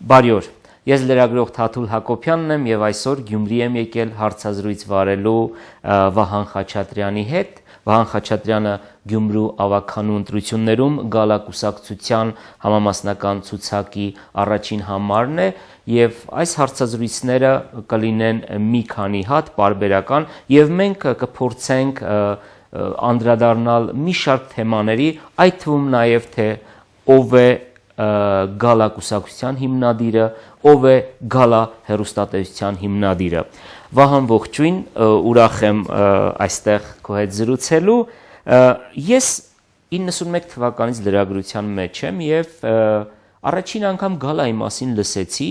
Բարի օր, ես լրագրող Թաթուլ Հակոբյանն եմ եւ այսօր Գյումրի եմ եկել հարցազրույց վարելու Վահան Խաչատրյանի հետ։ Վահան Խաչատրյանը Գյումրու ավագանու ընտրություններում գալակուսակցության համամասնական ցուցակի առաջին համարն է եւ այս հարցազրույցները կլինեն մի քանի հատ պարբերական եւ մենք կփորձենք անդրադառնալ մի շարք թեմաների, այդ թվում նաեւ թե ով է գալակուսակցության հիմնադիրը, ով է գալա հեռուստատեսության հիմնադիրը։ Վահան ողջույն, ուրախ եմ այստեղ քո հետ զրուցելու։ Ես 91 թվականից լրագրության մեջ եմ եւ առաջին անգամ գալայի մասին լսեցի,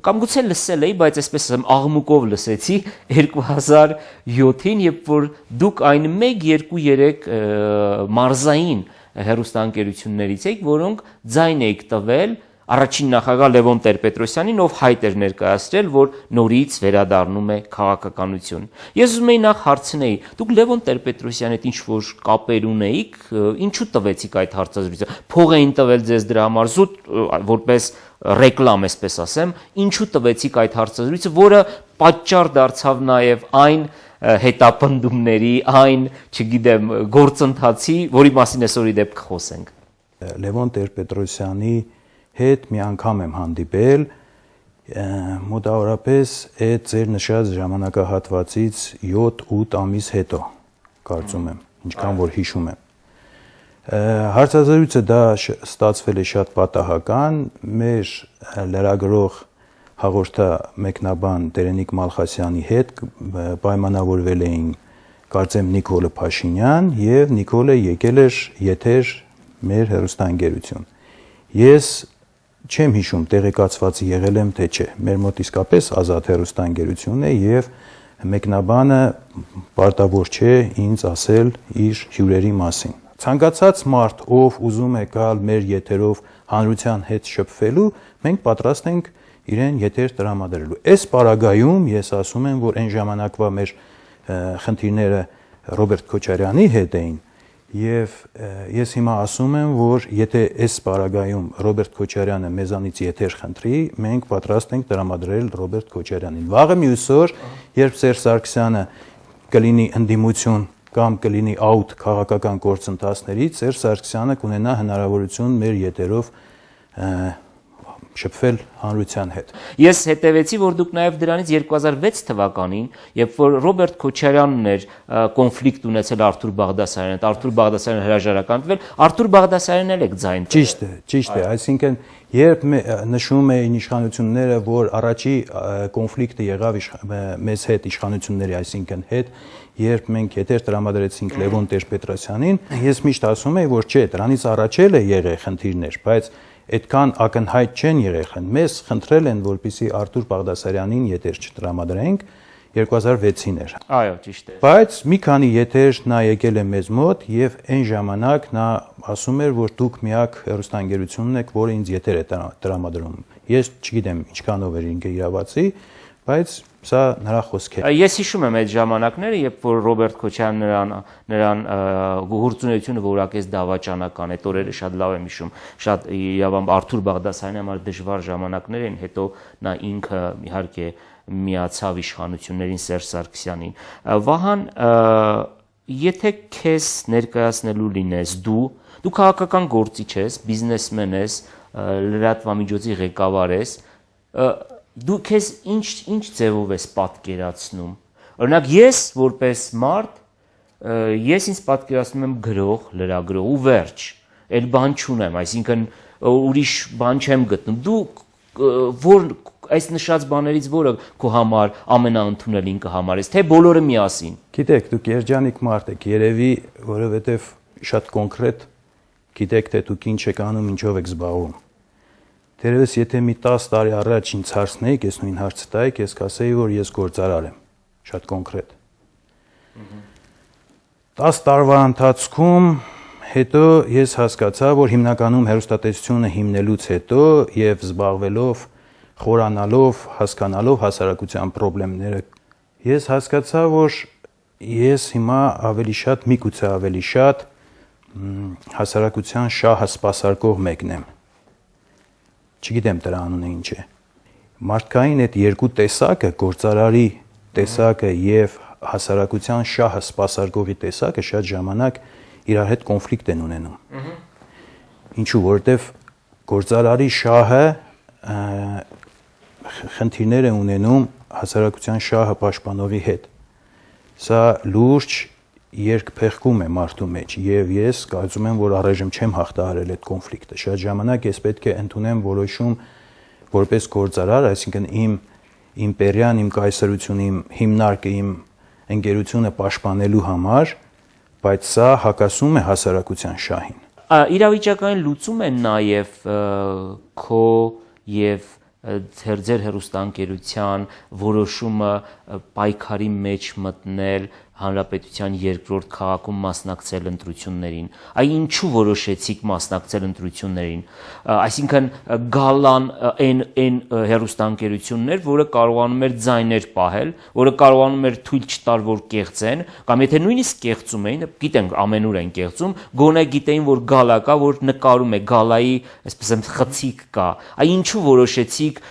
կամ գուցե լսել էի, բայց այսպես ասեմ աղմուկով լսեցի 2007-ին, երբ որ դուք այն 1-2-3 մարզային հեռուստաընկերություններից եք, որոնք ձայն եք տվել առաջին նախագահ Լևոն Տեր-Պետրոսյանին, ով հայտ էր ներկայացրել, որ նորից վերադառնում է քաղաքականություն։ Ես ուզում էի նախ հարցնեի, դուք Լևոն Տեր-Պետրոսյանի հետ ինչ-որ կապեր ունեիք, ինչու տվեցիք այդ հարցազրույցը։ Փող էին տվել ձեզ դրա համար, զուտ որպես ռեկլամ, այսպես ասեմ, ինչու տվեցիք այդ հարցազրույցը, որը պատճառ դարձավ նաև այն հետապնդումների, այն, չգիտեմ, գործընթացի, որի մասին այսօր ի դեպ կխոսենք։ Լևոն Տեր-Պետրոսյանի հետ մի անգամ եմ հանդիպել, մոտավորապես այդ ձեր նշած ժամանակահատվածից 7-8 ամիս հետո, կարծում եմ, ինչքան որ հիշում եմ։ Հարցազրույցը դա ստացվել է շատ պատահական, մեր լրագրող հաղորդամեկնաբան Տերենիկ Մալխասյանի հետ պայմանավորվել էին, կարծեմ Նիկոլը Փաշինյան, եւ Նիկոլը եկել էր եթեր մեր հեռուստաընկերություն։ Ես չեմ հիշում տեղեկացված եղել եմ թե չէ, մեր մոտ իսկապես ազատ հեռուստաընկերությունն է եւ մեկնաբանը պարտավոր չէ ինձ ասել իր հյուրերի մասին։ Ցանկացած մարդ, ով ուզում է գալ մեր եթերով հանրության հետ շփվելու, մենք պատրաստ ենք իրեն եթեր տրամադրելու։ Այս պարագայում ես ասում եմ, որ այն ժամանակվա մեր խնդիրները Ռոբերտ Քոչարյանի հետ էին, եւ ես հիմա ասում եմ, որ եթե այս պարագայում Ռոբերտ Քոչարյանը մեզանից եթեր խնդրի, մենք պատրաստ ենք տրամադրել Ռոբերտ Քոչարյանին։ Վաղը մյուս օր, երբ Սերժ Սարգսյանը կլինի ընդդիմություն կամ կլինի out քաղաքական գործընթացներից, Սերժ Սարգսյանը կունենա հնարավորություն մեր եթերով շփվել հանրության հետ։ Ես հետևեցի, որ դուք նաև դրանից 2006 թվականին, երբ որ Ռոբերտ Քոչարյանն էր կոնֆլիկտ ունեցել Արթուր Բաղդասարյանի հետ, Արթուր Բաղդասարյանը հրաժարականվել, Արթուր Բաղդասարյանն էլ եք ձայն տվել։ Ճիշտ է, այսինքն երբ նշում էին իշխանությունները, որ առաջի կոնֆլիկտը եղավ մեզ հետ իշխանությունների, այսինքն հետ, երբ մենք եթեր տրամադրեցինք Լևոն Տեր-Պետրոսյանին, ես միշտ ասում եի, որ չէ, դրանից առաջ էլ է եղել խնդիրներ, բայց այդքան ակնհայտ չեն եղել։ Մեզ խնդրել են, որպեսզի Արթուր Բաղդասարյանին եթեր չտրամադրենք, 2006-ին էր։ Այո, ճիշտ է։ Բայց մի քանի եթեր նա եկել է մեզ մոտ եւ այն ժամանակ նա ասում էր, որ դուք միակ հեռուստաընկերությունն եք, որը ինձ եթեր է տրամադրում։ Ես չգիտեմ ինչքանով էր ինքը իրավացի, բայց սա նրա խոսքեր։ Ես հիշում եմ այդ ժամանակները, երբ որ Ռոբերտ Քոչարյանն նրան գործունեությունը որակեց դավաճանական, այդ օրերը շատ լավ եմ հիշում, շատ իրավամբ Արթուր Բաղդասարյանի համար դժվար ժամանակներ էին, հետո նա ինքը իհարկե միացավ իշխանություններին Սերժ Սարգսյանին։ Վահան, եթե քեզ ներկայացնելու լինես դու քաղաքական գործիչ ես, բիզնեսմեն ես, լրատվամիջոցի ղեկավար ես, դու քեզ ինչ ձևով ես պատկերացնում։ Օրինակ ես որպես մարդ, ես ինձ պատկերացնում եմ գրող, լրագրող ու վերջ, այլ բան չունեմ, այսինքն ուրիշ բան չեմ գտնում։ Դու որ այս նշած բաներից որը քո համար ամենաընդունելին կհամարես, թե բոլորը միասին։ Գիտեք, դուք երջանիկ մարդ եք, երևի, որովհետև շատ կոնկրետ գիտեք, թե դուք ինչ եք անում, ինչով եք զբաղվում։ Դերևս եթե մի 10 տարի առաջ ինձ հարցնեիք, ես նույն հարցը տայիք, ես կասեի, որ ես գործարար եմ, շատ կոնկրետ։ 10 տարվա ընթացքում հետո ես հասկացա, որ հիմնականում հեռուստատեսությունը հիմնելուց հետո եւ զբաղվելով, խորանալով, հասկանալով հասարակության խնդիրները, ես հասկացա, որ ես հիմա ավելի շատ, միգուցե ավելի շատ հասարակության շահը սպասարկող մեկն եմ։ չգիտեմ դրա անունը ինչ է։ Մարդկային այդ երկու տեսակը, գործարարի տեսակը եւ հասարակության շահը սպասարկողի տեսակը շատ ժամանակ իրար հետ կոնֆլիկտ են ունենում։ Ինչու, որովհետեւ գործարարի շահը խնդիրներ է ունենում հասարակության շահը պաշտպանողի հետ։ Սա լուրջ երկփեղկում է մարդու մեջ եւ ես կարծում եմ, որ առայժմ չեմ հաղթահարել այդ կոնֆլիկտը։ Շատ ժամանակ ես պետք է ընդունեմ որոշում որպես գործարար, այսինքն իմ իմպերիան, իմ կայսրությունը, իմ հիմնարկը, իմ ընկերությունը պաշտպանելու համար, բայց սա հակասում է հասարակության շահին։ Իրավիճակային լուծում է նաև քո եւ ձեր հեռուստաընկերության որոշումը պայքարի մեջ մտնել հանրապետության երկրորդ քաղաքում մասնակցել ընտրություններին։ Այ ինչու որոշեցիք մասնակցել ընտրություններին։ Այսինքն գալան այն հեռուստաընկերությունն էր, որը կարողանում էր ձայներ պահել, որը կարողանում էր թույլ չտալ, որ կեղծեն, կամ եթե նույնիսկ կեղծում էին, գիտենք ամենուր են կեղծում, գոնե գիտեին, որ գալա կա, որ նկարում է, գալայի, այսպես եմ խցիկ կա։ Այ ինչու որոշեցիք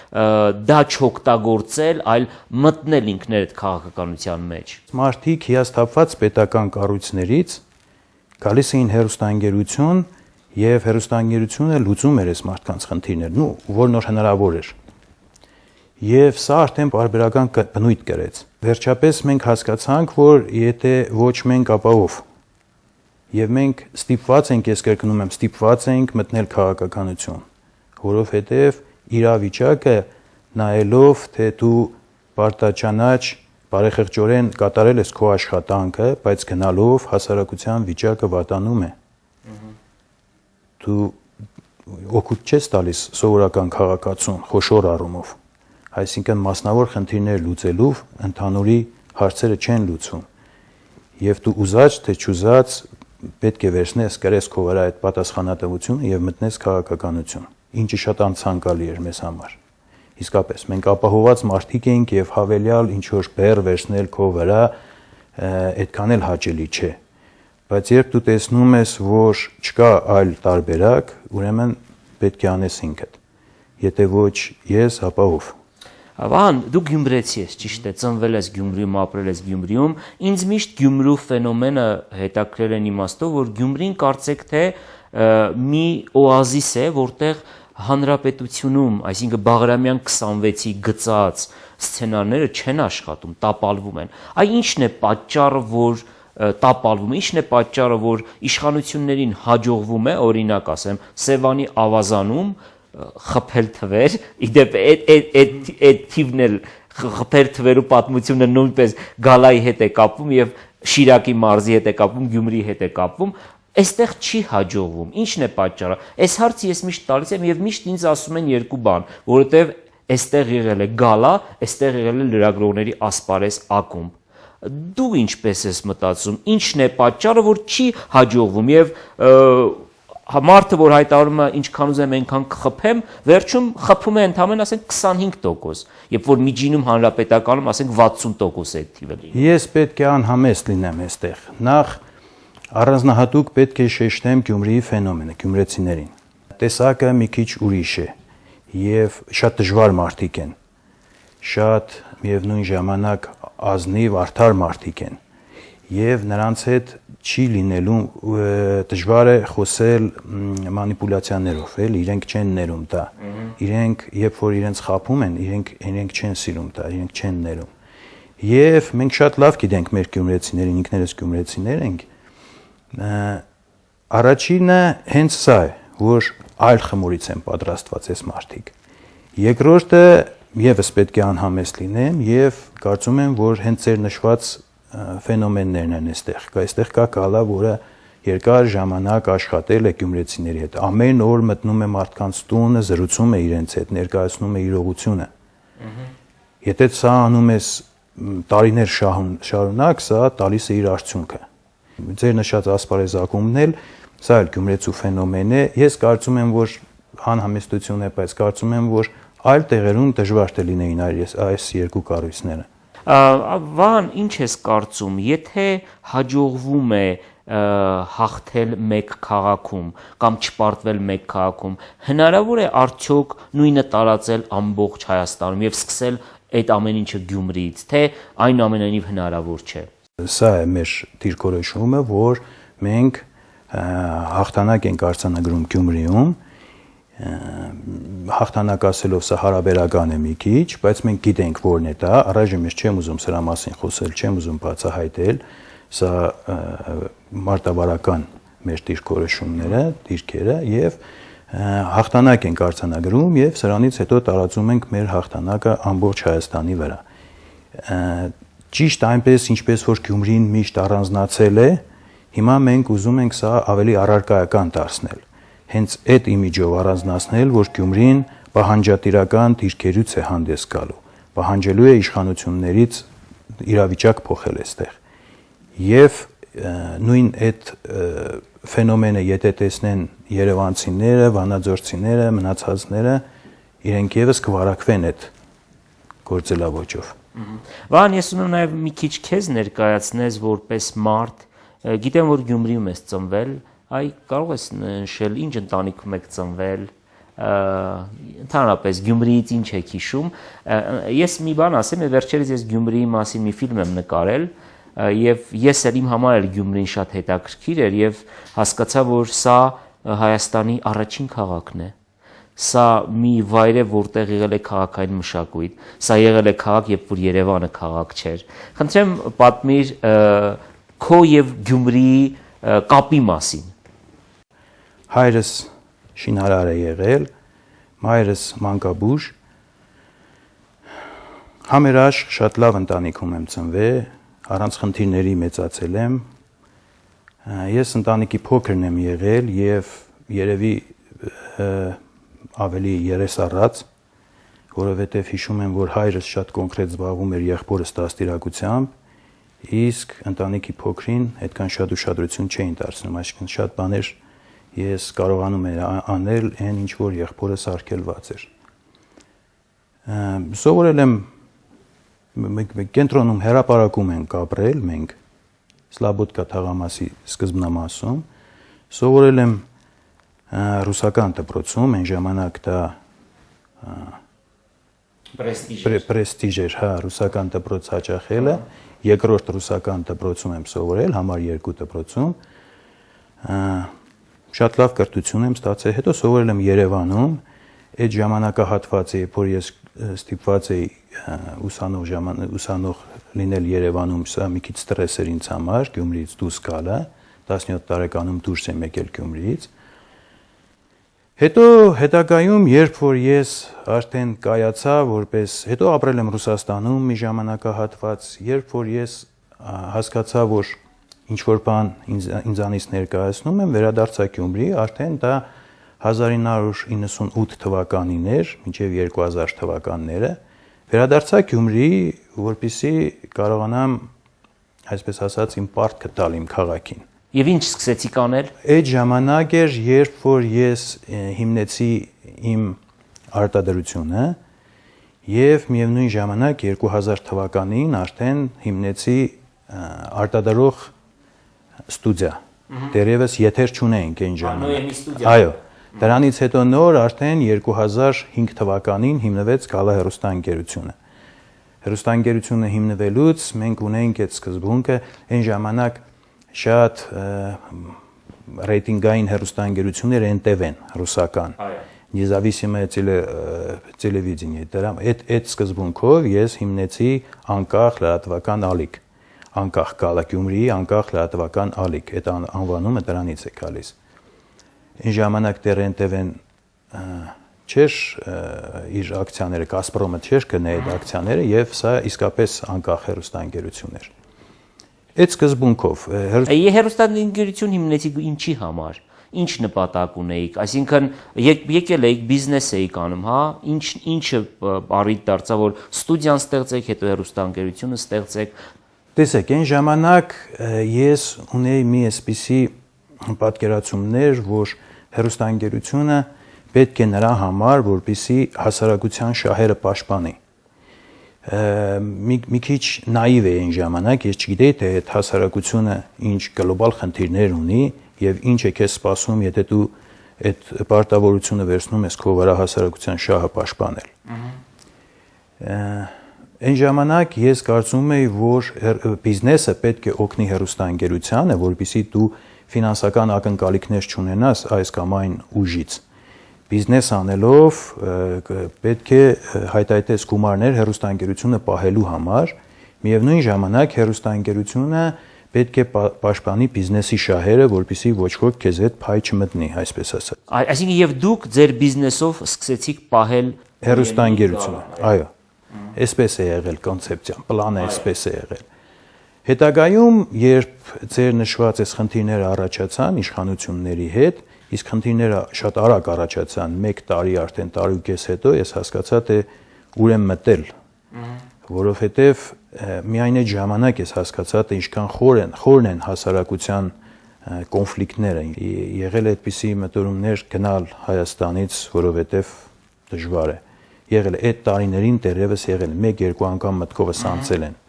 դա չօգտագործել, այլ մտնել ինքներդ քաղաքականության մեջ։ Մարդիկ հիասթափված պետական կառույցներից գալիս էին հեռուստաընկերություն եւ հեռուստաընկերությունը լուծում էր այս մարդկանց խնդիրները, որ նոր հնարավոր էր։ Եվ սա արդեն բարբերական բնույթ կրեց։ Վերջապես մենք հասկացանք, որ եթե ոչ մենք, ապա ով։ Եվ մենք ստիպված ենք, ես կրկնում եմ, ստիպված ենք մտնել քաղաքականություն, որովհետեւ իրավիճակը նայելով, թե դու պարտաճանաչ բարեխղճորեն կատարել ես քո աշխատանքը, բայց գնալով հասարակության վիճակը վատանում է։ Դու օգուտ չես տալիս սովորական քաղաքացուն խոշոր առումով, այսինքն մասնավոր խնդիրներ լուծելով ընդհանուրի հարցերը չեն լուծվում։ Եվ դու ուզած թե չուզած պետք է վերցնես կրես քո վրա այդ պատասխանատվությունը եւ մտնես քաղաքականություն, ինչը շատ անցանկալի էր մեզ համար։ Իսկապես մենք ապահոված մարդիկ ենք եւ հավելյալ ինչ որ բեռ վերցնել քո վրա այդքան էլ հաճելի չէ։ Բայց երբ դու տեսնում ես, որ չկա այլ տարբերակ, ուրեմն պետք է անես ինքդ։ Եթե ոչ ես, ապա ով։ Վահան, դու գյումրեցի ես, ճիշտ է, ծնվել ես Գյումրիում, ապրել ես Գյումրիում։ Ինձ միշտ Գյումրու ֆենոմենը հետաքրել են իմաստով, որ Գյումրին կարծեք թե մի օազիս է, որտեղ հանրապետությունում, այսինքն Բաղրամյան 26-ի գծած սցենարները չեն աշխատում, տապալվում են։ Այ ինչն է պատճառը, որ տապալվում է, ինչն է պատճառը, որ իշխանություններին հաջողվում է, օրինակ ասեմ, Սևանի ավազանում խփել թվեր, իդեպ այդ թիվն էլ խփել թվերու պատմությունը նույնպես Գալայի հետ է կապվում եւ Շիրակի մարզի հետ է կապվում, Գյումրիի հետ է կապվում։ Այստեղ չի հաջողվում։ Ինչն է պատճառը։ Այս հարցը ես միշտ տալիս եմ եւ միշտ ինձ ասում են երկու բան, որովհետեւ այստեղ եղել է գալա, այստեղ եղել է լրագրողների ասպարեզ ակումբ։ Դու ինչպես ես մտածում, ինչն է պատճառը, որ չի հաջողվում եւ մարդը, որ հայտարարում է ինչքան ուզեմ այնքան կխփեմ, վերջում խփում է ընդամենը ասենք 25%, երբ որ միջինում հանրապետականում ասենք 60% է թիվը լինում։ Ես պետք է անհամեստ լինեմ այստեղ։ Նախ առանձնահատուկ պետք է շեշտեմ Գյումրիի ֆենոմենը, գյումրեցիներին։ Տեսակը մի քիչ ուրիշ է եւ շատ դժվար մարդիկ են։ Շատ միևնույն ժամանակ ազնիվ, արդար մարդիկ են։ Եվ նրանց հետ չի լինելու դժվար է խոսել մանիպուլյացիաներով, էլի իրենք չեն ներում դա։ Իրենք երբ որ իրենց խափում են, իրենք չեն սիրում դա, իրենք չեն ներում։ Եվ մենք շատ լավ գիտենք մեր գյումրեցիներին, ինքներս գյումրեցիներ ենք։ Առաջինը հենց սա է, որ այլ խմորից են պատրաստված այս մարդիկ։ Երկրորդը եւս պետք է անհամեստ լինեմ եւ կարծում եմ, որ հենց ձեր նշված ֆենոմեններն են այստեղ կա գալա, որը երկար ժամանակ աշխատել է գյումրեցիների հետ։ Ամեն օր մտնում է մարդկանց տունը, զրուցում է իրենց հետ, ներկայացնում է իրողությունը։ Եթե սա անում ես տարիներ շարունակ, սա տալիս է իր արդյունքը։ Ձեր նշած ասպարեզակումն էլ սա էլ գյումրեցու ֆենոմեն է։ Ես կարծում եմ, որ անհամեստություն է, բայց կարծում եմ, որ այլ տեղերում դժվար թե լինեին այս երկու կառույցները։ Վան, ինչ ես կարծում, եթե հաջողվում է հաղթել մեկ քաղաքում կամ չպարտվել մեկ քաղաքում, հնարավոր է արդյոք նույնը տարածել ամբողջ Հայաստանում եւ սկսել այդ ամեն ինչը Գյումրիից, թե այնուամենայնիվ հնարավոր չէ։ Սա է մեր դիրքորոշումը, որ մենք հաղթանակ ենք արձանագրում Գյումրիում, հաղթանակ ասելով սա հարաբերական է մի քիչ, բայց մենք գիտենք որն է դա, առայժմ ես չեմ ուզում սրա մասին խոսել, չեմ ուզում բացահայտել, սա մարտավարական մեր դիրքորոշումները, դիրքերը եւ հաղթանակ ենք արձանագրում եւ սրանից հետո տարածում ենք մեր հաղթանակը ամբողջ Հայաստանի վրա։ Ճիշտ այնպես, ինչպես որ Գյումրին միշտ առանձնացել է, հիմա մենք ուզում ենք սա ավելի առարկայական դարձնել։ Հենց այդ իմիջով առանձնացնել, որ Գյումրին պահանջատիրական դիրքերից է հանդես գալու, պահանջելու է իշխանություններից իրավիճակ փոխել այստեղ։ Եվ նույն այդ ֆենոմենը եթե տեսնեն երևանցիները, վանաձորցիները, մնացածները, իրենք եւս կվարակվեն այդ գործելավոճով։ Վահան, ես ուզում եմ նաև մի քիչ քեզ ներկայացնես որպես մարդ, գիտեմ որ Գյումրիում ես ծնվել, այ կարող ես նշել ինչ ընտանիքում եք ծնվել, ընդհանրապես Գյումրիից ինչ եք հիշում։ Ես մի բան ասեմ, վերջերս ես Գյումրիի մասին մի ֆիլմ եմ նկարել, եւ ես էլ իմ համար էլ Գյումրին շատ հետաքրքիր էր եւ հասկացա, որ սա Հայաստանի առաջին քաղաքն է։ Սա մի վայր է, որտեղ եղել է քաղաքային մշակույթ։ Սա եղել է քաղաք, երբ որ Երևանը քաղաք չէր։ Խնդրեմ պատմիր քո եւ Գյումրիի կապի մասին։ Հայրս շինարար է եղել, մայրս մանկաբույժ, համերաշխ շատ լավ ընտանիքում եմ ծնվել, առանց խնդիրների մեծացել եմ։ Ես ընտանիքի փոքրն եմ եղել եւ երևի ավելի երեսառած, որովհետեւ հիշում եմ, որ հայրս շատ կոնկրետ զբաղվում էր եղբորս դաստիարակությամբ, իսկ ընտանիքի փոքրին այդքան շատ ուշադրություն չէին դարձնում, այսինքն շատ բաներ ես կարողանում եմ անել այն ինչ որ եղբորս արգելված էր։ Սովորել եմ կենտրոնում հերապարակում ենք ապրել մենք Սլաբոդկա թաղամասի սկզբնամասում, սովորել եմ ռուսական դպրոցում, այն ժամանակ դա պրեստիժ էր, հա, ռուսական դպրոց հաճախելը, երկրորդ ռուսական դպրոցում եմ սովորել, համար 2 դպրոցում, շատ լավ կրթություն եմ ստացել, հետո սովորել եմ Երևանում, այդ ժամանակահատվածը, երբ որ ես ստիպված էի ուսանող լինել Երևանում, սա մի քիչ ստրես էր ինձ համար, Գյումրիից դուրս գալը, 17 տարեկանում դուրս եմ եկել Գյումրիից։ Հետո հետագայում, երբ որ ես արդեն կայացա, հետո ապրել եմ Ռուսաստանում մի ժամանակահատված, երբ որ ես հասկացա, որ ինչ որ բան ինձանից ներկայացնում եմ, վերադարձա Գյումրի, արդեն դա 1998 թվականին էր, մինչև 2000 թվականները, վերադարձա Գյումրի, որպեսզի կարողանամ, այսպես ասած, իմ պարտքը տալ իմ քաղաքին։ Եվ ինչ սկսեցիք անել։ Այդ ժամանակ էր, երբ որ ես հիմնեցի իմ արտադրությունը եւ միևնույն ժամանակ 2000 թվականին արդեն հիմնեցի արտադրող ստուդիա։ Դեռևս եթեր չունեինք այն ժամանակ։ Այո, դրանից հետո նոր արդեն 2005 թվականին հիմնվեց Գալա հեռուստաընկերությունը։ Հեռուստաընկերությունը հիմնվելուց մենք ունեինք այդ սկզբունքը, այն ժամանակ շատ ռեյտինգային հեռուստաընկերություններ NTV-ն, ռուսական, Независимое телевидение, այդ սկզբունքով ես հիմնեցի անկախ լրատվական ալիք, անկախ Գալա Գյումրիի անկախ լրատվական ալիք, այդ անվանումը դրանից է գալիս։ Այն ժամանակ դեռ NTV-ն չէր իր ակցիաները, Գազպրոմը չէր գնել այդ ակցիաները եւ սա իսկապես անկախ հեռուստաընկերություն էր։ Այդ սկզբունքով հեռուստաընկերություն հիմնեցիք ինչի համար, ինչ նպատակ ունեիք, այսինքն եկել էիք բիզնես էիք անում, հա, ինչը առիթ դարձավ, որ ստուդիան ստեղծեք, հետո հեռուստաընկերությունը ստեղծեք։ Տեսեք, այն ժամանակ ես ունեի մի այսպիսի պատկերացումներ, որ հեռուստաընկերությունը պետք է նրա համար, որպեսզի հասարակության շահերը պաշտպանի։ մի քիչ նաիվ է այն ժամանակ, ես չգիտեի թե այդ հասարակությունը ինչ գլոբալ խնդիրներ ունի եւ ինչ է քեզ սպասում, եթե դու այդ պարտավորությունը վերցնում ես քո վրա հասարակության շահը պաշտպանել։ Այն ժամանակ ես կարծում եի, որ բիզնեսը պետք է օգնի հեռուստաընկերությանը, որպեսզի դու ֆինանսական ակնկալիքներ չունենաս այս կամ այն ուժից։ Բիզնես անելով պետք է հայտարարես գումարներ հեռուստաընկերությունը պահելու համար, միևնույն ժամանակ հեռուստաընկերությունը պետք է պաշտպանի բիզնեսի շահերը, որպեսզի ոչ ոք քեզ հետ փայ չմտնի, այսպես ասած։ Այսինքն եւ դուք ձեր բիզնեսով սկսեցիք պահել հեռուստաընկերությունը, այո։ Այսպես է եղել կոնցեպցիան, պլանը այսպես է եղել։ Հետագայում, երբ ձեր նշված այս խնդիրները առաջացան իշխանությունների հետ, իսկ խնդիրները շատ արագ առաջացան, 1 տարի արդեն տարուկես հետո ես հասկացա թե ուր եմ մտել, որովհետև միայն այդ ժամանակ ես հասկացա թե ինչքան խորն են հասարակության կոնֆլիկտները, եղել է այդպիսի մտորումներ գնալ Հայաստանից, որովհետև դժվար է։ Եղել է այդ տարիներին դեռևս եղել 1-2 անգամ մտքովս անցել են։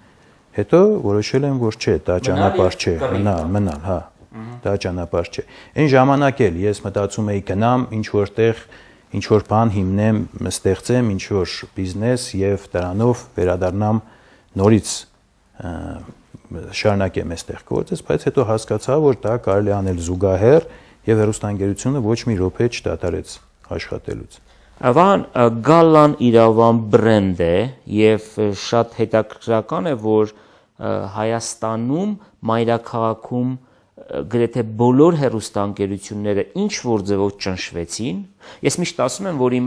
Հետո որոշել եմ, որ չէ, դա ճանապարհ չէ, մնալ, հա։ Դա ճանապարհ չէ։ Այն ժամանակ էլ ես մտածում էի գնամ ինչ որտեղ ինչ որ բան հիմնեմ, ստեղծեմ ինչ որ բիզնես եւ դրանով վերադառնամ նորից շարունակեմ այստեղ գործս, բայց հետո հասկացա, որ դա կարելի անել զուգահեռ եւ հեռուստաընկերությունը ոչ մի րոպե չդադարեց աշխատելուց։ Վահան, Գալլան իրավամբ բրենդ է եւ շատ հետաքրքրական է, որ Հայաստանում մայրաքաղաքում գրեթե բոլոր հեռուստաընկերությունները ինչ որ ձևով ճնշվեցին։ Ես միշտ ասում եմ, որ իմ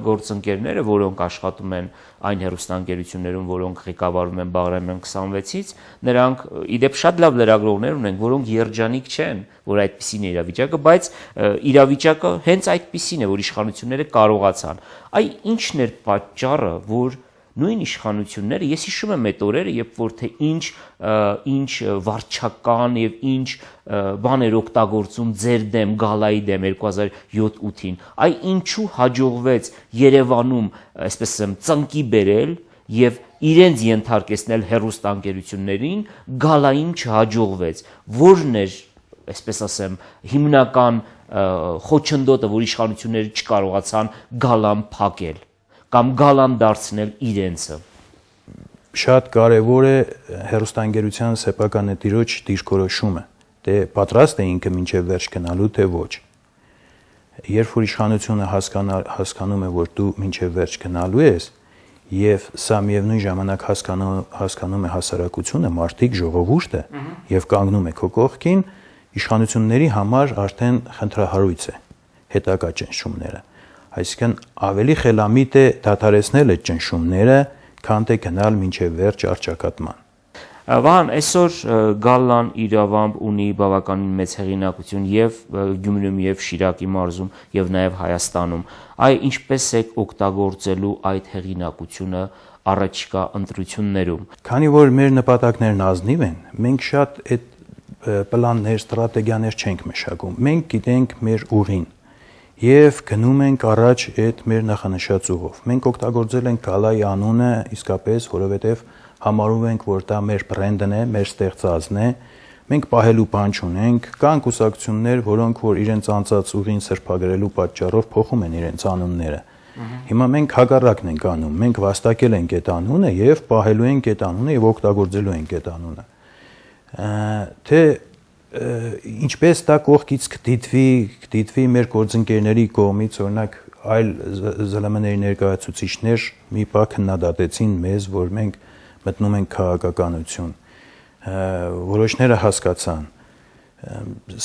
գործընկերները, որոնք աշխատում են այն հեռուստաընկերություններում, որոնք ղեկավարում են Բաղրամյան 26-ից, նրանք իդեպ շատ լավ լրագրողներ ունեն, որոնք երջանիկ չեն, որ այդպիսին է իրավիճակը, բայց իրավիճակը հենց այդպիսին է, որ իշխանությունները կարողացան։ Այ ինչն էր պատճառը, որ նույն իշխանությունները, ես հիշում եմ այդ օրերը, երբ որ թե ինչ վարչական եւ ինչ բաներ օգտագործում ձեր դեմ, Գալայի դեմ 2007-8-ին, այ ինչու հաջողվեց Երևանում, այսպես ասեմ, ծնկի բերել եւ իրենց ենթարկեցնել հեռուստաընկերություններին, Գալային չհաջողվեց։ Որն էր, այսպես ասեմ, հիմնական խոչընդոտը, որ իշխանությունները չկարողացան Գալան փակել կամ Գալան դարձնել իրենցը։ Շատ կարևոր է հեռուստաընկերության սեփականատիրոջ դիրքորոշումը, թե պատրաստ է ինքը մինչև վերջ գնալու, թե ոչ։ Երբ որ իշխանությունը հասկանում է, որ դու մինչև վերջ գնալու ես, եւ սա միևնույն ժամանակ հասկանում է հասարակությունը, մարդիկ, ժողովուրդը, եւ կանգնում է քո կողքին, իշխանությունների համար արդեն խնդրահարույց է հետագա ճնշումները։ Այսինքն ավելի խելամիտ է դադարեցնել այդ ճնշումները, քան թե գնալ մինչև վերջ առճակատման։ Վահան, այսօր Գալլան իրավամբ ունի բավականին մեծ հեղինակություն եւ Գյումրիում եւ Շիրակի մարզում եւ նաեւ Հայաստանում։ Այ ինչպես է օգտագործելու այդ հեղինակությունը առաջիկա ընտրություններում։ Քանի որ մեր նպատակներն ազնիվ են, մենք շատ այդ պլաններ, ստրատեգիաներ չենք մշակում։ Մենք գիտենք մեր ուղին եւ գնում ենք առաջ այդ մեր նախանշած ուղով։ Մենք օգտագործել ենք Գալայի անունը իսկապես, որովհետեւ համարում ենք, որ դա մեր բրենդն է, մեր ստեղծածն է։ Մենք պահելու բան չունենք, կան կուսակցություններ, որոնք որ իրենց անցած ուղին սրբագրելու պատճառով փոխում են իրենց անունները։ Հիմա մենք հակառակն ենք անում։ Մենք վաստակել ենք այդ անունը եւ պահելու ենք այդ անունը եւ օգտագործելու ենք այդ անունը։ Թե ինչպես դա կողքից կդիտվի մեր գործընկերների կողմից, օրինակ այլ ԶԼՄ-ների ներկայացուցիչներ մի պահ քննադատեցին մեզ, որ մենք մտնում ենք քաղաքականություն։ Որոշները հասկացան։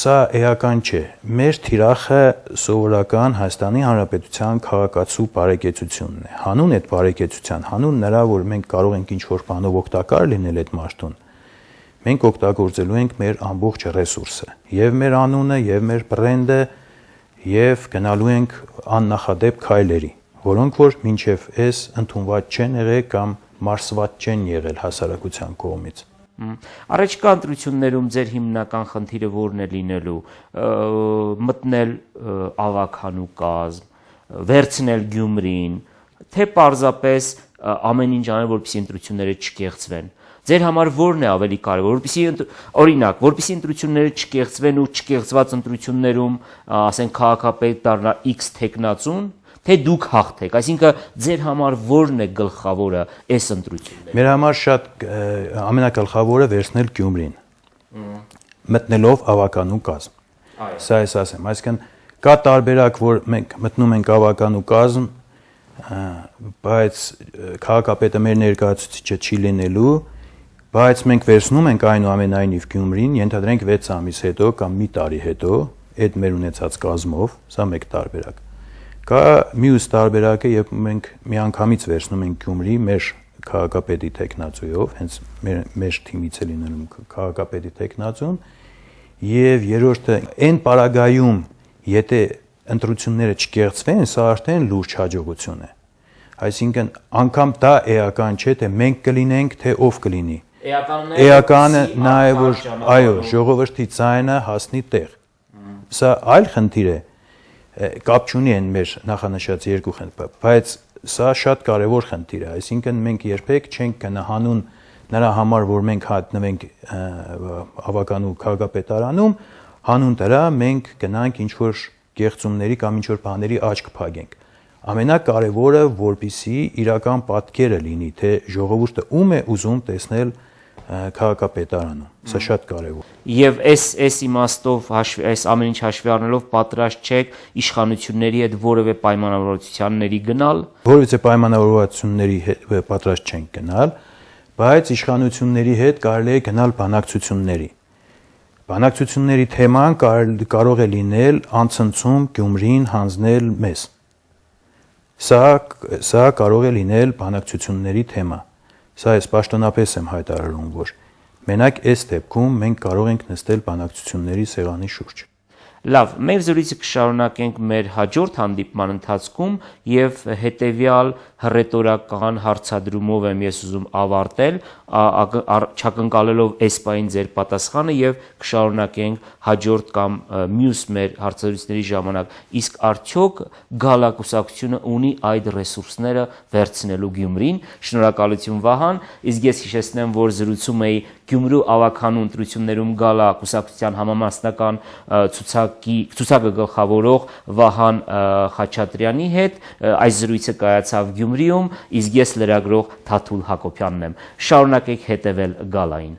Սա էական չէ։ Մեր թիրախը սովորական Հայաստանի Հանրապետության քաղաքացու բարեկեցությունն է։ Հանուն այդ բարեկեցության, հանուն նրա, որ մենք կարող ենք ինչ-որ բանով օգտակար լինել այդ մարդուն, մենք օգտագործելու ենք մեր ամբողջ ռեսուրսը, եւ մեր անունը, եւ մեր բրենդը, եւ գնալու ենք աննախադեպ քայլերի, որոնք որ մինչեւ այս ընդունված չեն եղել կամ մարսված չեն եղել հասարակության կողմից։ Առաջիկա ընտրություններում ձեր հիմնական խնդիրը որն է լինելու, մտնել ավագանու կազմ, վերցնել Գյումրին, թե պարզապես ամեն ինչ անել, որպեսզի ընտրությունները չկեղծվեն։ Ձեր համար ո՞րն է ավելի կարևոր, որպեսզի ընտրությունները չկեղծվեն ու չկեղծված ընտրություններում, ասենք քաղաքապետ դառնա X տեխնացուն, թե դուք հաղթեք, այսինքն ձեր համար ո՞րն է գլխավորը այս ընտրությունները։ Մեր համար շատ ամենագլխավորը վերցնել Գյումրին, մտնելով ավականու կազմ։ Սա ես ասեմ, այսինքն կա տարբերակ, որ մենք մտնում ենք ավականու կազմ, բայց քաղաքապետը մեր ներկայացուցիչը չի լինելու, բայց մենք վերցնում ենք այնուամենայնիվ Գյումրին, ենթադրենք 6 ամիս հետո կամ մի տարի հետո, այդ մեր ունեցած կազմով, սա մեկ տարբերակ։ Կա մյուս տարբերակը, երբ մենք միանգամից վերցնում ենք Գյումրի մեր քաղաքապետի տեխնացուով, հենց մեր թիմից է լինում քաղաքապետի տեխնացուն, եւ երրորդը այն պարագայում, եթե ընտրությունները չկեղծվեն, սա արդեն լուրջ հաջողություն է։ Այսինքն անգամ դա էական չէ, թե մենք կլինենք, թե ով կլինի։ Էականը նա է, որ այո, ժողովրդի ձայնը հասնի տեղ։ Սա այլ խնդիր է, կապ չունի այն մեր նախանշած երկու խնդիրը, բայց սա շատ կարևոր խնդիր է, այսինքն մենք երբեք չենք գնա հանուն նրա համար, որ մենք հայտնվենք ավականու քաղաքապետարանում, հանուն դրա մենք գնանք ինչ-որ կեղծումների կամ ինչ-որ բաների աչք փակենք։ Ամենակարևորը, որպեսզի իրական պատկերը լինի, թե ժողովուրդը ում է ուզում տեսնել քաղաքապետարանում, սա շատ կարևոր։ Եվ այս իմաստով այս ամեն ինչ հաշվի առնելով պատրաստ չեք իշխանությունների հետ որևէ պայմանավորվածությունների գնալ։ Որևէ պայմանավորվածությունների հետ պատրաստ չենք գնալ, բայց իշխանությունների հետ կարելի է գնալ բանակցությունների։ Բանակցությունների թեման կարող է լինել անցնցում Գյումրին հանձնել մեզ։ Սա կարող է լինել բանակցությունների թեմա։ Սա ես պաշտոնապես եմ հայտարարում, որ մենակ այս դեպքում մենք կարող ենք նստել բանակցությունների սեղանի շուրջ։ Լավ, մեր զրույցը կշարունակենք մեր հաջորդ հանդիպման ընթացքում եւ հետեւյալ հռետորական հարցադրումով եմ ես ուզում ավարտել, չակնկալելով այս պահին ձեր պատասխանը եւ կշարունակենք հաջորդ կամ մյուս մեր հարցազրույցների ժամանակ։ Իսկ արդյոք գալակուսակցությունը ունի այդ ռեսուրսները վերցնելու Գյումրին։ Շնորհակալություն Վահան, իսկ ես հիշեցնեմ, որ զրուցում էի Գյումրու ավականու ընտրություններում գալակուսակցության համամասնական ցուցակը գլխավորող Վահան Խաչատրյանի հետ։ Այս զրույցը կայացավ Գյումրիում, իսկ ես լրագրող Թաթուլ Հակոբյանն եմ։ Շարունակեք հետևել Գալային։